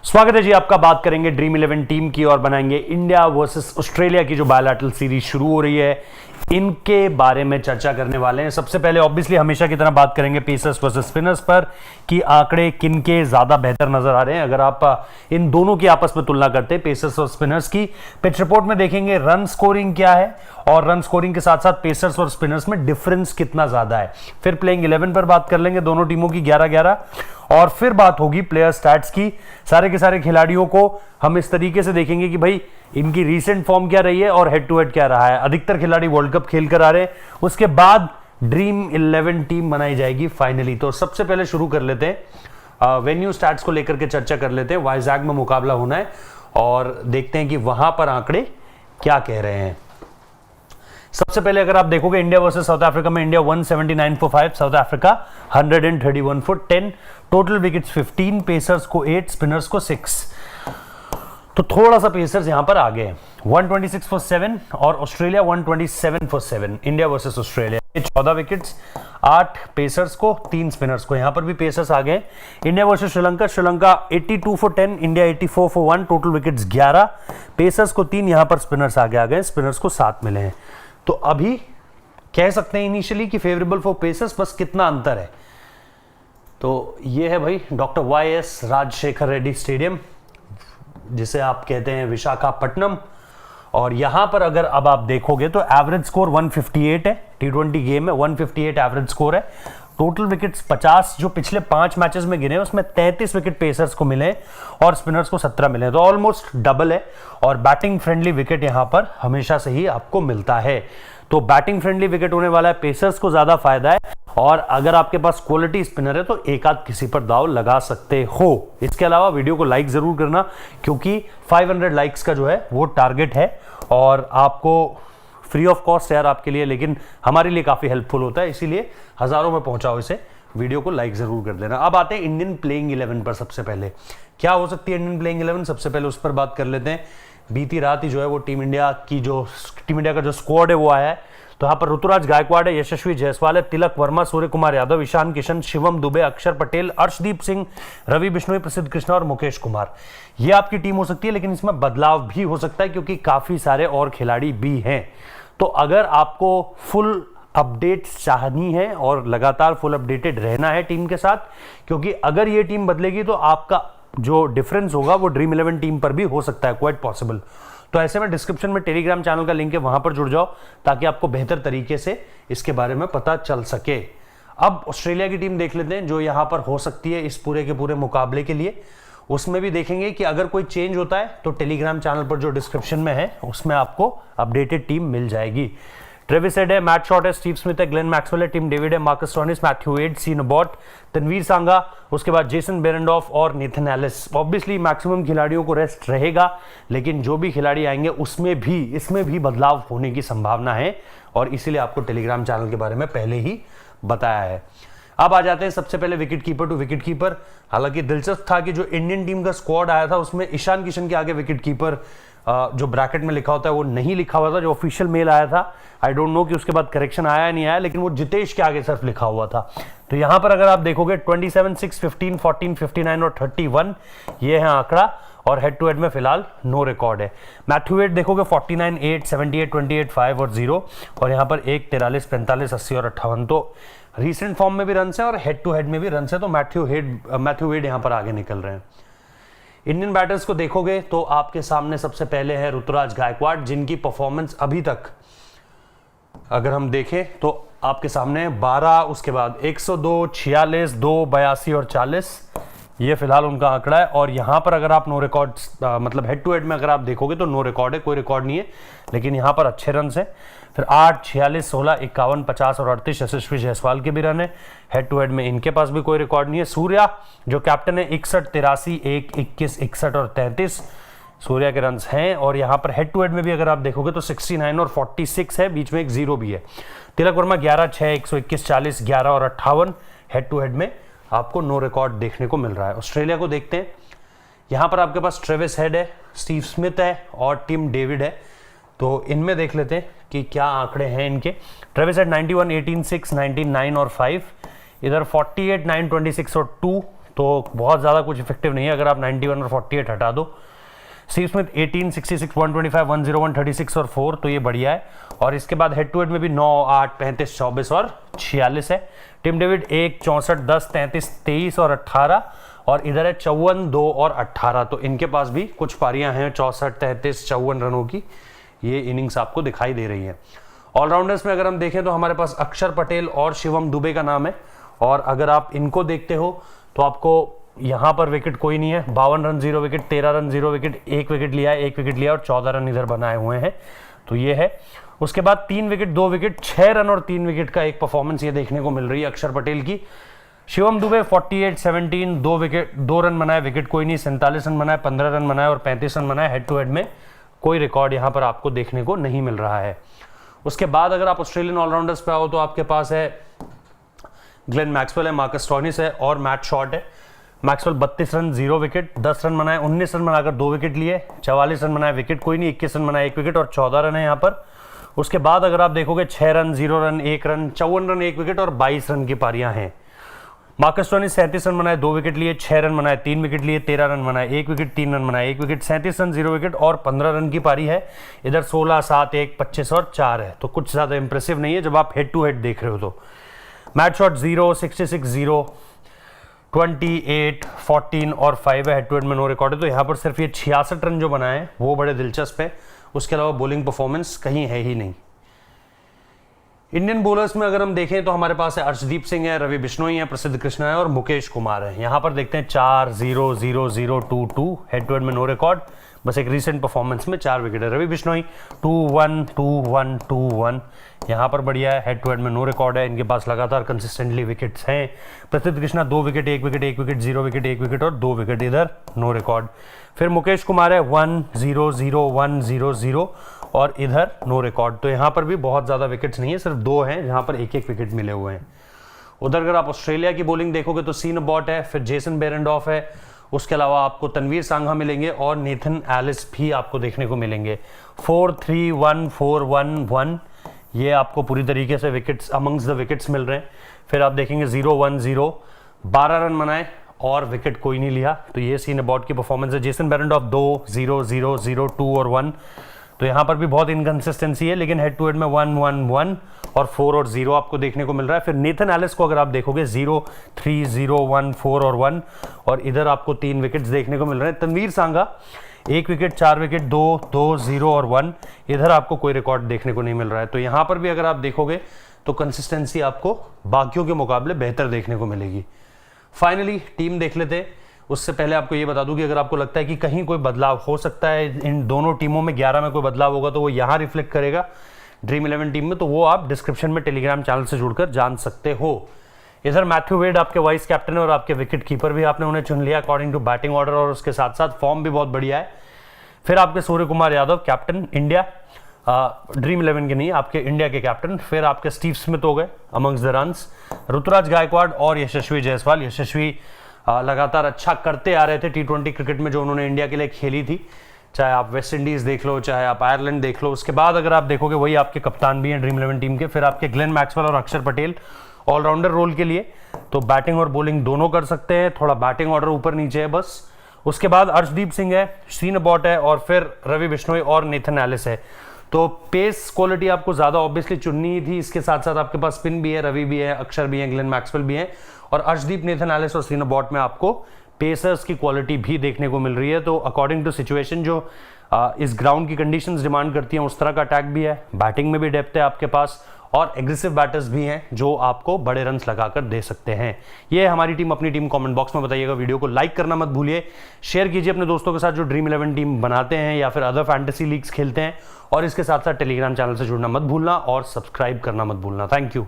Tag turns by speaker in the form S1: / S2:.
S1: स्वागत है जी आपका। बात करेंगे ड्रीम 11 टीम की और बनाएंगे इंडिया वर्सेस ऑस्ट्रेलिया की जो बायलैटरल सीरीज शुरू हो रही है, इनके बारे में चर्चा करने वाले हैं। सबसे पहले ऑब्वियसली हमेशा की तरह बात करेंगे पेसर्स वर्सेस स्पिनर्स पर कि आंकड़े किनके ज्यादा बेहतर नजर आ रहे हैं। अगर आप इन दोनों की आपस में तुलना करते हैं, पेसर्स और स्पिनर्स की, पिच रिपोर्ट में देखेंगे रन स्कोरिंग क्या है और रन स्कोरिंग के साथ साथ पेसर्स और स्पिनर्स में डिफरेंस कितना ज्यादा है। फिर प्लेइंग 11 पर बात कर लेंगे दोनों टीमों की 11-11, और फिर बात होगी प्लेयर स्टैट्स की। सारे के सारे खिलाड़ियों को हम इस तरीके से देखेंगे कि भाई इनकी रीसेंट फॉर्म क्या रही है और हेड टू हेड क्या रहा है। अधिकतर खिलाड़ी वर्ल्ड कप खेल कर आ रहे हैं, उसके बाद ड्रीम 11 टीम बनाई जाएगी फाइनली। तो सबसे पहले शुरू कर लेते हैं, वेन्यू स्टैट्स को लेकर के चर्चा कर लेते हैं। वाइजैग में मुकाबला होना है और देखते हैं कि वहां पर आंकड़े क्या कह रहे हैं। सबसे पहले अगर आप देखोगे इंडिया वर्सेस साउथ अफ्रीका में, India 179 for 5, south Africa 131 for 10। Total wickets 15, pacers को 8, स्पिनर्स को 6। तो थोड़ा सा पेसर्स यहां पर आगे हैं, 126 for 7 और Australia 127 for 7। India versus Australia 14 wickets, 8 pacers को, 3 स्पिनर्स को। यहां पर भी पेसर्स आ गए। India versus Sri Lanka, Sri Lanka 82 for 10, India 84 for 1। Total wickets 11, pacers को 3, यहां पर स्पिनर्स आगे आ गए, स्पिनर्स को 7 मिले हैं। तो अभी कह सकते हैं इनिशियली कि फेवरेबल फॉर पेसर्स, बस कितना अंतर है। तो ये है भाई डॉक्टर वाई.एस. राजशेखर रेड्डी स्टेडियम, जिसे आप कहते हैं विशाखापट्टनम। और यहां पर अगर अब आप देखोगे तो एवरेज स्कोर 158 है, T20 गेम में 158 एवरेज स्कोर है। टोटल विकेट्स 50 जो पिछले 5 मैचेस में गिने, उसमें 33 विकेट पेसर्स को मिले और स्पिनर्स को 17 मिले, तो ऑलमोस्ट डबल है। और बैटिंग फ्रेंडली विकेट यहां पर हमेशा से ही आपको मिलता है, तो बैटिंग फ्रेंडली विकेट होने वाला है, पेसर्स को ज्यादा फायदा है। और अगर आपके पास क्वालिटी स्पिनर है तो एक आध किसी पर दाव लगा सकते हो। इसके अलावा वीडियो को लाइक जरूर करना, क्योंकि 500 लाइक्स का जो है वो टारगेट है और आपको फ्री ऑफ कॉस्ट यार आपके लिए, लेकिन हमारे लिए काफी हेल्पफुल होता है, इसीलिए हजारों में पहुंचाओ इसे, वीडियो को लाइक जरूर कर देना। अब आते हैं इंडियन प्लेइंग 11 पर। सबसे पहले क्या हो सकती है इंडियन प्लेइंग 11, सबसे पहले उस पर बात कर लेते हैं। बीती रात ही जो है वो टीम इंडिया का जो स्क्वाड है वो आया है। तो यहाँ पर ऋतुराज गायकवाड़ है, यशस्वी जायसवाल है, तिलक वर्मा, सूर्य कुमार यादव, ईशान किशन, शिवम दुबे, अक्षर पटेल, अर्शदीप सिंह, रवि बिश्नोई, प्रसिद्ध कृष्णा और मुकेश कुमार। ये आपकी टीम हो सकती है, लेकिन इसमें बदलाव भी हो सकता है क्योंकि काफी सारे और खिलाड़ी भी हैं। तो अगर आपको फुल अपडेट चाहनी है और लगातार फुल अपडेटेड रहना है टीम के साथ, क्योंकि अगर ये टीम बदलेगी तो आपका जो डिफरेंस होगा वो ड्रीम 11 टीम पर भी हो सकता है, क्वाइट पॉसिबल। तो ऐसे में डिस्क्रिप्शन में टेलीग्राम चैनल का लिंक है, वहां पर जुड़ जाओ ताकि आपको बेहतर तरीके से इसके बारे में पता चल सके। अब ऑस्ट्रेलिया की टीम देख लेते हैं जो यहां पर हो सकती है इस पूरे के पूरे मुकाबले के लिए। उसमें भी देखेंगे कि अगर कोई चेंज होता है तो टेलीग्राम चैनल पर जो डिस्क्रिप्शन में है उसमें आपको अपडेटेड टीम मिल जाएगी। ट्रेविस हेड है, मैट शॉट है, स्टीव स्मिथ है, ग्लेन मैक्सवेल है, टिम डेविड है, Marcus Stoinis, Matthew Wade, Sean Abbott, Tanveer Sangha, उसके बाद जेसन बेरेंडॉफ और नेथन एलिस। ऑब्वियसली मैक्सिमम खिलाड़ियों को रेस्ट रहेगा, लेकिन जो भी खिलाड़ी आएंगे इसमें भी बदलाव होने की संभावना है और इसीलिए आपको टेलीग्राम चैनल के बारे में पहले ही बताया है। अब आ जाते हैं सबसे पहले wicket keeper to wicket keeper. हालांकि दिलचस्प था कि जो इंडियन टीम का स्क्वाड आया था उसमें ईशान किशन के आगे विकेट कीपर जो ब्रैकेट में लिखा होता है वो नहीं लिखा हुआ था, जो ऑफिशियल मेल आया था। आई डोंट नो कि उसके बाद करेक्शन आया या नहीं आया, लेकिन वो जितेश के आगे सिर्फ लिखा हुआ था। तो यहां पर अगर आप देखोगे 27, 6, 15, 14, 59 और 31 ये है आंकड़ा, और हेड टू हेड में फिलहाल नो रिकॉर्ड है। मैथ्यू वेड देखोगे 49, 8, 78, 28, 5 और 0, और यहां पर 1, 43, 45, 80 और 58। तो रीसेंट फॉर्म में भी रन है और हेड टू हेड में भी रन है, तो मैथ्यू वेड यहां पर आगे निकल रहे हैं। इंडियन बैटर्स को देखोगे तो आपके सामने सबसे पहले है ऋतुराज गायकवाड़, जिनकी परफॉर्मेंस अभी तक अगर हम देखें तो आपके सामने 12, उसके बाद 102, 46, 2, 82 और 40, ये फिलहाल उनका आंकड़ा है। और यहां पर अगर आप नो रिकॉर्ड मतलब हेड टू हेड में अगर आप देखोगे तो नो रिकॉर्ड है, कोई रिकॉर्ड नहीं है, लेकिन यहां पर अच्छे रन है। फिर 8, 46, 16, 51, 50 और 38 यशस्वी जायसवाल के भी रन है। हेड टू हेड में इनके पास भी कोई रिकॉर्ड नहीं है। सूर्या जो कैप्टन है 61, 83, 1, 21, 61 और 33 सूर्या के रन हैं। और यहां पर हेड टू हेड में भी अगर आप देखोगे तो 69 और 46 है, बीच में एक 0 भी है। तिलक वर्मा 11, 6, 121, 40, 11 और 58 हेड टू हेड में आपको नो रिकॉर्ड देखने को मिल रहा है। ऑस्ट्रेलिया को देखते हैं, यहां पर आपके पास ट्रेविस हेड है, स्टीव स्मिथ है और टिम डेविड है। तो इनमें देख लेते हैं कि क्या आंकड़े हैं इनके। ट्रेविस हेड 91, 18, 6, 19, 9 और 5, इधर 48, 9, 26 और 2, तो बहुत ज़्यादा कुछ इफेक्टिव नहीं है अगर आप 91 और 48 हटा दो। स्टीव स्मिथ 18, 66, 125, 10, 136 और 4, तो ये बढ़िया है। और इसके बाद हेड टू हेड में भी 9, 8, 35, 24 और 46 है। टिम डेविड 1, 64, 10, 33, 23 और 18, और इधर है 54, 2 और 18। तो इनके पास भी कुछ पारियां हैं 64, 33, 54 रनों की, ये इनिंग्स आपको दिखाई दे रही है। ऑलराउंडर्स में अगर हम देखें तो हमारे पास अक्षर पटेल और शिवम दुबे का नाम है, और अगर आप इनको देखते हो तो आपको यहाँ पर विकेट कोई नहीं है। 52 run 0 wicket, 13 run 0 wicket, 1 wicket लिया है, 1 विकेट लिया और 14 रन इधर बनाए हुए हैं, तो ये है। उसके बाद 3 विकेट 2 विकेट, 6 रन और 3 विकेट का एक परफॉर्मेंस ये देखने को मिल रही है अक्षर पटेल की। शिवम दुबे 48, 17, 2 विकेट, 2 रन बनाए, विकेट कोई नहीं, 47 रन बनाए, 15 रन बनाए और 35 रन बनाए। हेड टू हेड में कोई रिकॉर्ड यहाँ पर आपको देखने को नहीं मिल रहा है। उसके बाद अगर आप ऑस्ट्रेलियन ऑलराउंडर्स पे आओ तो आपके पास है ग्लेन मैक्सवेल है, मार्कस स्टोइनिस है और मैट शॉर्ट है। मैक्सवेल 32 रन 0 विकेट, 10 रन बनाए, 19 रन बनाकर 2 विकेट लिए, 44 रन बनाए, विकेट कोई नहीं, 21 रन बनाए, 1 विकेट और 14 रन है यहाँ पर। उसके बाद अगर आप देखोगे 6 run 0 run 1 run, 54 run 1 wicket और 22 रन की पारियां हैं। मार्कस स्टोइनिस 37 रन बनाए, 2 विकेट लिए, 6 रन बनाए, 3 विकेट लिए, 13 रन बनाए, 1 विकेट, 3 रन बनाए, 1 विकेट, 37 रन 0 विकेट और 15 रन की पारी है। इधर 16, 7, 1, 25 और 4 है, तो कुछ ज़्यादा इंप्रेसिव नहीं है जब आप हेड टू हेड देख रहे हो तो। मैट शॉट 0, 66, 0, 28, 14 और 5 है। हेड टू हेड में नो रिकॉर्ड है, तो यहाँ पर सिर्फ ये 66 रन जो बनाए हैं वो बड़े दिलचस्प है। उसके अलावा बॉलिंग परफॉर्मेंस कहीं है ही नहीं। इंडियन बॉलर्स में अगर हम देखें तो हमारे पास है अर्शदीप सिंह है, रवि बिश्नोई है, प्रसिद्ध कृष्णा है और मुकेश कुमार है। यहाँ पर देखते हैं 4, 0, 0, 0, 2, 2, हेड टू हेड में नो रिकॉर्ड, बस एक रीसेंट परफॉर्मेंस में 4 विकेट है। रवि बिश्नोई 2, 1, 2, 1, 2, 1, यहाँ पर बढ़िया है, हेड टू हेड में नो रिकॉर्ड है, इनके पास लगातार कंसिस्टेंटली विकेट्स हैं। प्रसिद्ध Krishna 2 wicket, 1 wicket, 1 wicket, 0 wicket, 1 wicket और 2 विकेट, इधर नो रिकॉर्ड। फिर मुकेश कुमार है 1, 0, 0, 1, 0, 0 और इधर नो रिकॉर्ड। तो यहाँ पर भी बहुत ज़्यादा विकेट्स नहीं है, सिर्फ 2 हैं जहाँ पर 1-1 विकेट मिले हुए हैं। उधर अगर आप ऑस्ट्रेलिया की बॉलिंग देखोगे तो सीन अबॉट है, फिर जेसन बेरेंडॉफ है, उसके अलावा आपको तनवीर सांघा मिलेंगे और नेथन एलिस भी आपको देखने को मिलेंगे। 4, 3, 1, 4, 1, 1, ये आपको पूरी तरीके से विकेट्स अमंग्स द विकेट्स मिल रहे हैं। फिर आप देखेंगे 0, 1, 0, 12 रन बनाए और विकेट कोई नहीं लिया, तो ये सीन अबॉट की परफॉर्मेंस है। जेसन बेरेंडॉफ 2, 0, 0, 0, 2 और 1, तो यहाँ पर भी बहुत इनकंसिस्टेंसी है, लेकिन हेड टू हेड में 1, 1, 1 और 4 और 0 आपको देखने को मिल रहा है। फिर नेथन एलिस को अगर आप देखोगे 0, 3, 0, 1, 4 और 1, और इधर आपको 3 विकेट्स देखने को मिल रहे हैं। तनवीर सांघा 1 विकेट, 4 विकेट, 2, 2, 0 और 1, इधर आपको कोई रिकॉर्ड देखने को नहीं मिल रहा है। तो यहाँ पर भी अगर आप देखोगे तो कंसिस्टेंसी आपको बाकियों के मुकाबले बेहतर देखने को मिलेगी। फाइनली टीम देख लेते हैं, उससे पहले आपको ये बता दूं कि अगर आपको लगता है कि कहीं कोई बदलाव हो सकता है इन दोनों टीमों में, 11 में कोई बदलाव होगा तो वो यहाँ रिफ्लेक्ट करेगा ड्रीम 11 टीम में, तो वो आप डिस्क्रिप्शन में टेलीग्राम चैनल से जुड़कर जान सकते हो। इधर मैथ्यू वेड आपके वाइस कैप्टन है और आपके विकेट कीपर भी आपने उन्हें चुन लिया अकॉर्डिंग टू बैटिंग ऑर्डर, और उसके साथ साथ फॉर्म भी बहुत बढ़िया है। फिर आपके Surya Kumar Yadav captain India, dream 11 के नहीं, आपके इंडिया के कैप्टन। फिर आपके स्टीव स्मिथ हो गए amongst the runs, Ruturaj Gaikwad और यशस्वी जायसवाल। यशस्वी लगातार अच्छा करते आ रहे थे T20 क्रिकेट में जो उन्होंने इंडिया के लिए खेली थी, चाहे आप वेस्ट इंडीज़ देख लो, चाहे आप आयरलैंड देख लो। उसके बाद अगर आप देखोगे वही आपके कप्तान भी हैं ड्रीम 11 टीम के। फिर आपके ग्लेन मैक्सवेल और अक्षर पटेल ऑलराउंडर रोल के लिए, तो बैटिंग और बॉलिंग दोनों कर सकते हैं, थोड़ा बैटिंग ऑर्डर ऊपर नीचे है बस। उसके बाद अर्शदीप सिंह है, सीन अबॉट है और फिर रवि बिश्नोई और नेथन एलिस है। तो पेस क्वालिटी आपको ज़्यादा ऑब्वियसली चुननी ही थी, इसके साथ साथ आपके पास स्पिन भी है, रवि भी है, अक्षर भी है, ग्लेन मैक्सवेल भी है, और अर्शदीप, नेथन एलिस और सीन अबॉट में आपको पेसर्स की क्वालिटी भी देखने को मिल रही है। तो अकॉर्डिंग टू सिचुएशन जो इस ग्राउंड की कंडीशंस डिमांड करती हैं उस तरह का अटैक भी है, बैटिंग में भी डेप्थ है आपके पास और एग्रेसिव बैटर्स भी हैं जो आपको बड़े रन्स लगाकर दे सकते हैं। ये हमारी टीम, अपनी टीम कमेंट बॉक्स में बताइएगा। वीडियो को लाइक करना मत भूलिए, शेयर कीजिए अपने दोस्तों के साथ जो ड्रीम 11 टीम बनाते हैं या फिर अदर फैंटेसी लीग्स खेलते हैं, और इसके साथ साथ टेलीग्राम चैनल से जुड़ना मत भूलना और सब्सक्राइब करना मत भूलना। Thank you.